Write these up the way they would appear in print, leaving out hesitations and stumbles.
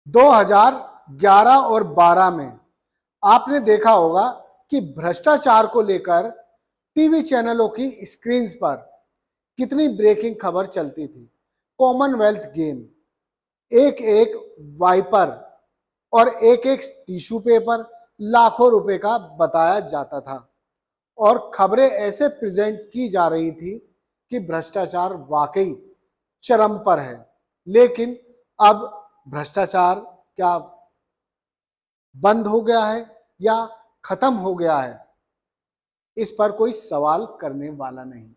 2011 और 12 में आपने देखा होगा कि भ्रष्टाचार को लेकर टीवी चैनलों की स्क्रीन्स पर कितनी ब्रेकिंग खबर चलती थी। कॉमनवेल्थ गेम, एक एक वाइपर और एक एक टिश्यू पेपर लाखों रुपए का बताया जाता था और खबरें ऐसे प्रेजेंट की जा रही थी कि भ्रष्टाचार वाकई चरम पर है। लेकिन अब भ्रष्टाचार क्या बंद हो गया है या खत्म हो गया है, इस पर कोई सवाल करने वाला नहीं।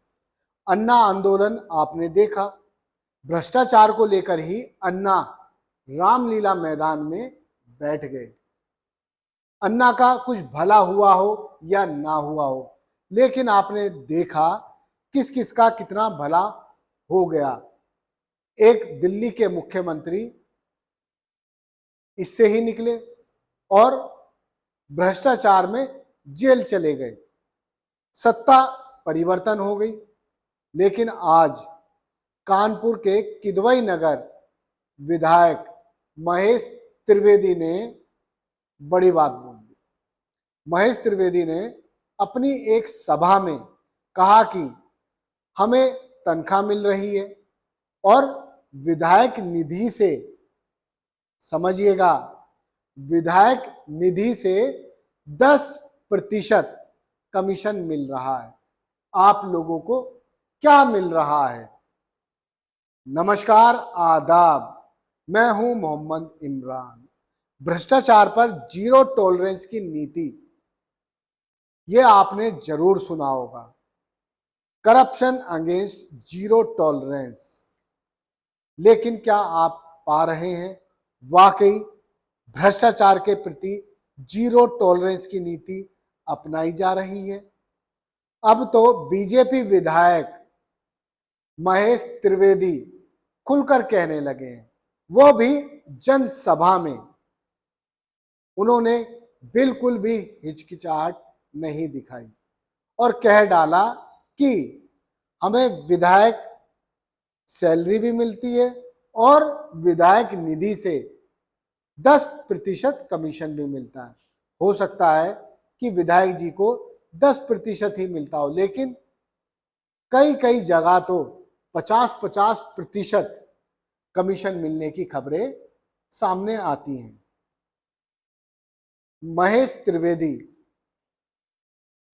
अन्ना आंदोलन आपने देखा, भ्रष्टाचार को लेकर ही अन्ना रामलीला मैदान में बैठ गए। अन्ना का कुछ भला हुआ हो या ना हुआ हो, लेकिन आपने देखा किस किस का कितना भला हो गया। एक दिल्ली के मुख्यमंत्री इससे ही निकले और भ्रष्टाचार में जेल चले गए। सत्ता परिवर्तन हो गई, लेकिन आज कानपुर के किदवई नगर विधायक महेश त्रिवेदी ने बड़ी बात बोल दी। महेश त्रिवेदी ने अपनी एक सभा में कहा कि हमें तनख्वाह मिल रही है और विधायक निधि से, समझिएगा, विधायक निधि से 10% कमीशन मिल रहा है। आप लोगों को क्या मिल रहा है? नमस्कार, आदाब, मैं हूं मोहम्मद इमरान। भ्रष्टाचार पर जीरो टॉलरेंस की नीति, ये आपने जरूर सुना होगा। Corruption against zero tolerance. लेकिन क्या आप पा रहे हैं वाकई भ्रष्टाचार के प्रति जीरो टॉलरेंस की नीति अपनाई जा रही है? अब तो बीजेपी विधायक महेश त्रिवेदी खुलकर कहने लगे हैं, वो भी जनसभा में। उन्होंने बिल्कुल भी हिचकिचाहट नहीं दिखाई और कह डाला कि हमें विधायक सैलरी भी मिलती है और विधायक निधि से 10% कमीशन भी मिलता है। हो सकता है कि विधायक जी को 10% ही मिलता हो, लेकिन कई कई जगह तो 50-50% कमीशन मिलने की खबरें सामने आती हैं। महेश त्रिवेदी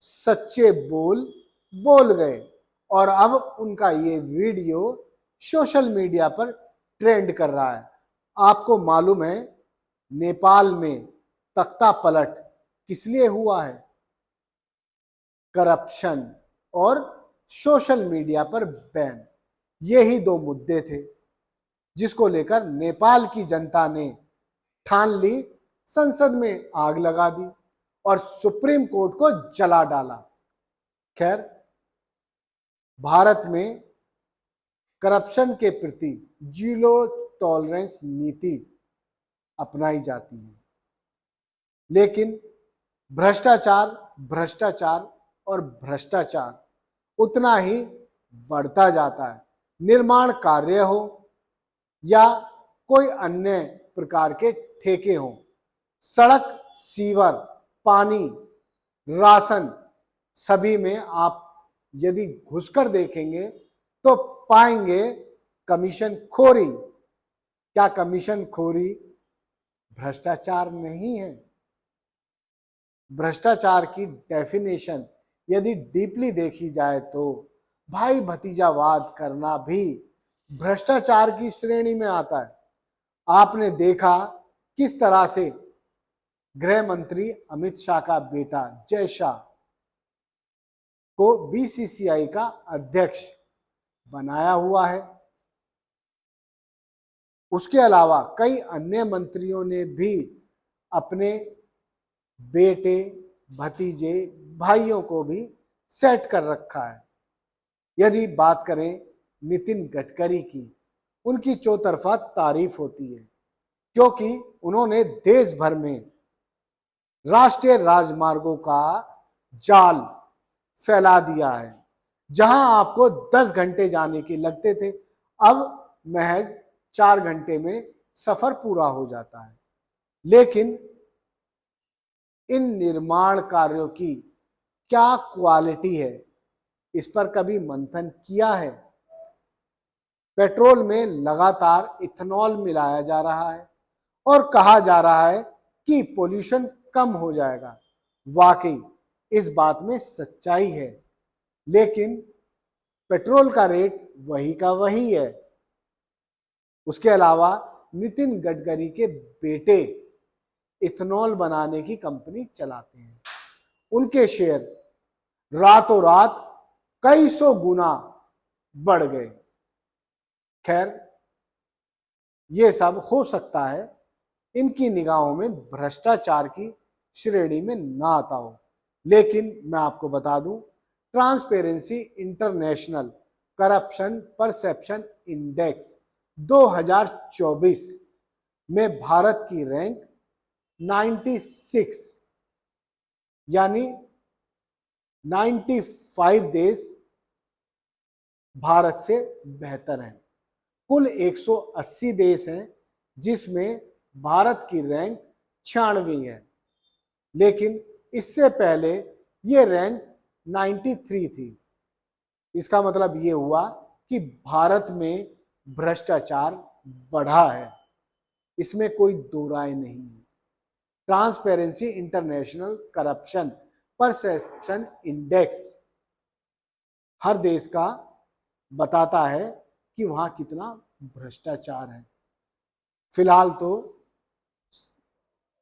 सच्चे बोल बोल गए और अब उनका ये वीडियो सोशल मीडिया पर ट्रेंड कर रहा है। आपको मालूम है नेपाल में तख्ता पलट किस लिए हुआ है? करप्शन और सोशल मीडिया पर बैन, यही दो मुद्दे थे जिसको लेकर नेपाल की जनता ने ठान ली, संसद में आग लगा दी और सुप्रीम कोर्ट को जला डाला। खैर, भारत में करप्शन के प्रति जीरो टॉलरेंस नीति अपनाई जाती है, लेकिन भ्रष्टाचार भ्रष्टाचार और भ्रष्टाचार उतना ही बढ़ता जाता है। निर्माण कार्य हो या कोई अन्य प्रकार के ठेके हो, सड़क, सीवर, पानी, राशन, सभी में आप यदि घुसकर देखेंगे तो पाएंगे कमीशन खोरी। क्या कमीशन खोरी भ्रष्टाचार नहीं है? भ्रष्टाचार की डेफिनेशन यदि डीपली देखी जाए तो भाई भतीजावाद करना भी भ्रष्टाचार की श्रेणी में आता है। आपने देखा किस तरह से गृह मंत्री अमित शाह का बेटा जय शाह को बीसीसीआई का अध्यक्ष बनाया हुआ है। उसके अलावा कई अन्य मंत्रियों ने भी अपने बेटे, भतीजे, भाइयों को भी सेट कर रखा है। यदि बात करें नितिन गडकरी की, उनकी चौतरफा तारीफ होती है क्योंकि उन्होंने देश भर में राष्ट्रीय राजमार्गों का जाल फैला दिया है। जहां आपको 10 घंटे जाने के लगते थे, अब महज 4 घंटे में सफर पूरा हो जाता है। लेकिन इन निर्माण कार्यों की क्या क्वालिटी है, इस पर कभी मंथन किया है? पेट्रोल में लगातार इथेनॉल मिलाया जा रहा है और कहा जा रहा है कि पोल्यूशन कम हो जाएगा। वाकई इस बात में सच्चाई है, लेकिन पेट्रोल का रेट वही का वही है। उसके अलावा नितिन गडकरी के बेटे इथेनॉल बनाने की कंपनी चलाते हैं। उनके शेयर रातों रात कई सौ गुना बढ़ गए। खैर, ये सब हो सकता है इनकी निगाहों में भ्रष्टाचार की श्रेणी में ना आता हो, लेकिन मैं आपको बता दूं, transparency international corruption perception index 2024 में भारत की रैंक 96 यानी 95 देश भारत से बेहतर हैं। कुल 180 देश हैं जिसमें भारत की रैंक 96 है, लेकिन इससे पहले ये रैंक 93 थी। इसका मतलब ये हुआ कि भारत में भ्रष्टाचार बढ़ा है, इसमें कोई दो राय नहीं है। Transparency international corruption perception index हर देश का बताता है कि वहां कितना भ्रष्टाचार है। फिलहाल तो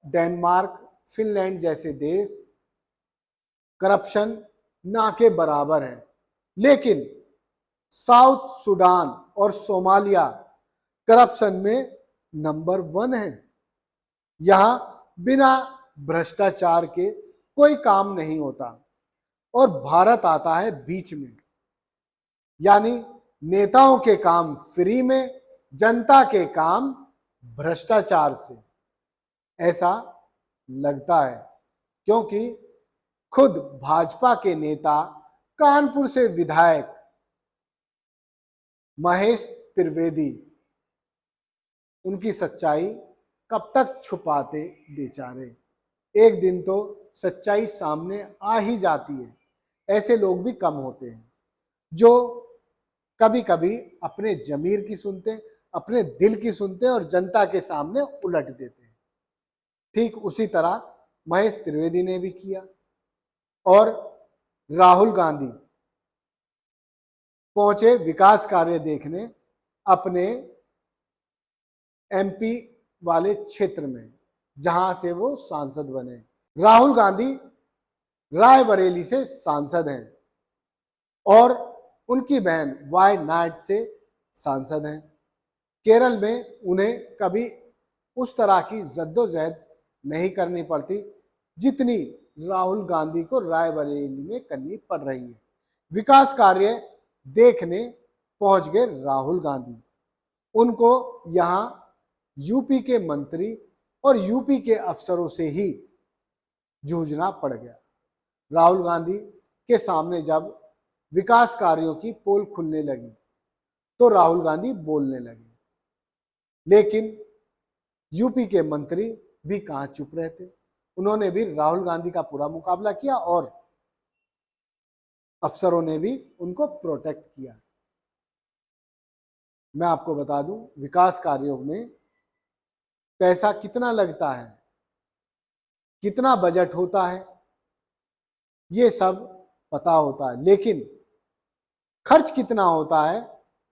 डेनमार्क, फिनलैंड जैसे देश करप्शन ना के बराबर है, लेकिन साउथ सूडान और सोमालिया करप्शन में नंबर 1 है। यहां बिना भ्रष्टाचार के कोई काम नहीं होता और भारत आता है बीच में, यानी नेताओं के काम फ्री में, जनता के काम भ्रष्टाचार से। ऐसा लगता है क्योंकि खुद भाजपा के नेता, कानपुर से विधायक महेश त्रिवेदी, उनकी सच्चाई कब तक छुपाते बेचारे। एक दिन तो सच्चाई सामने आ ही जाती है। ऐसे लोग भी कम होते हैं जो कभी कभी अपने जमीर की सुनते, अपने दिल की सुनते और जनता के सामने उलट देते हैं। ठीक उसी तरह महेश त्रिवेदी ने भी किया। और राहुल गांधी पहुंचे विकास कार्य देखने अपने एमपी वाले क्षेत्र में, जहां से वो सांसद बने। राहुल गांधी रायबरेली से सांसद हैं और उनकी बहन वायनाड से सांसद हैं। केरल में उन्हें कभी उस तरह की जद्दोजहद नहीं करनी पड़ती जितनी राहुल गांधी को रायबरेली में करनी पड़ रही है। विकास कार्य देखने पहुंच गए राहुल गांधी। उनको यहां यूपी के मंत्री और यूपी के अफसरों से ही जूझना पड़ गया। राहुल गांधी के सामने जब विकास कार्यों की पोल खुलने लगी तो राहुल गांधी बोलने लगे, लेकिन यूपी के मंत्री भी कहां चुप रहते। उन्होंने भी राहुल गांधी का पूरा मुकाबला किया और अफसरों ने भी उनको प्रोटेक्ट किया। मैं आपको बता दूं, विकास कार्यों में पैसा कितना लगता है, कितना बजट होता है, ये सब पता होता है, लेकिन खर्च कितना होता है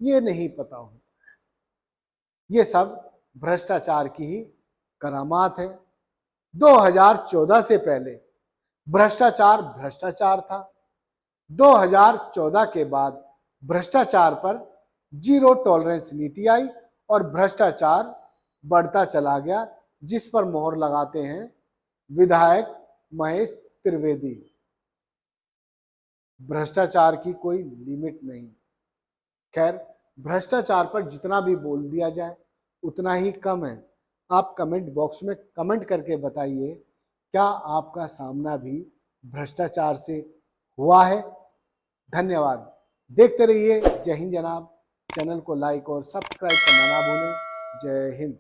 ये नहीं पता होता है। ये सब भ्रष्टाचार की ही करामात है। 2014 से पहले भ्रष्टाचार भ्रष्टाचार था। 2014 के बाद भ्रष्टाचार पर जीरो टॉलरेंस नीति आई और भ्रष्टाचार बढ़ता चला गया, जिस पर मोहर लगाते हैं विधायक महेश त्रिवेदी। भ्रष्टाचार की कोई लिमिट नहीं। खैर, भ्रष्टाचार पर जितना भी बोल दिया जाए उतना ही कम है। आप कमेंट बॉक्स में कमेंट करके बताइए, क्या आपका सामना भी भ्रष्टाचार से हुआ है? धन्यवाद। देखते रहिए जय हिंद जनाब। चैनल को लाइक और सब्सक्राइब करना ना भूलें। जय हिंद।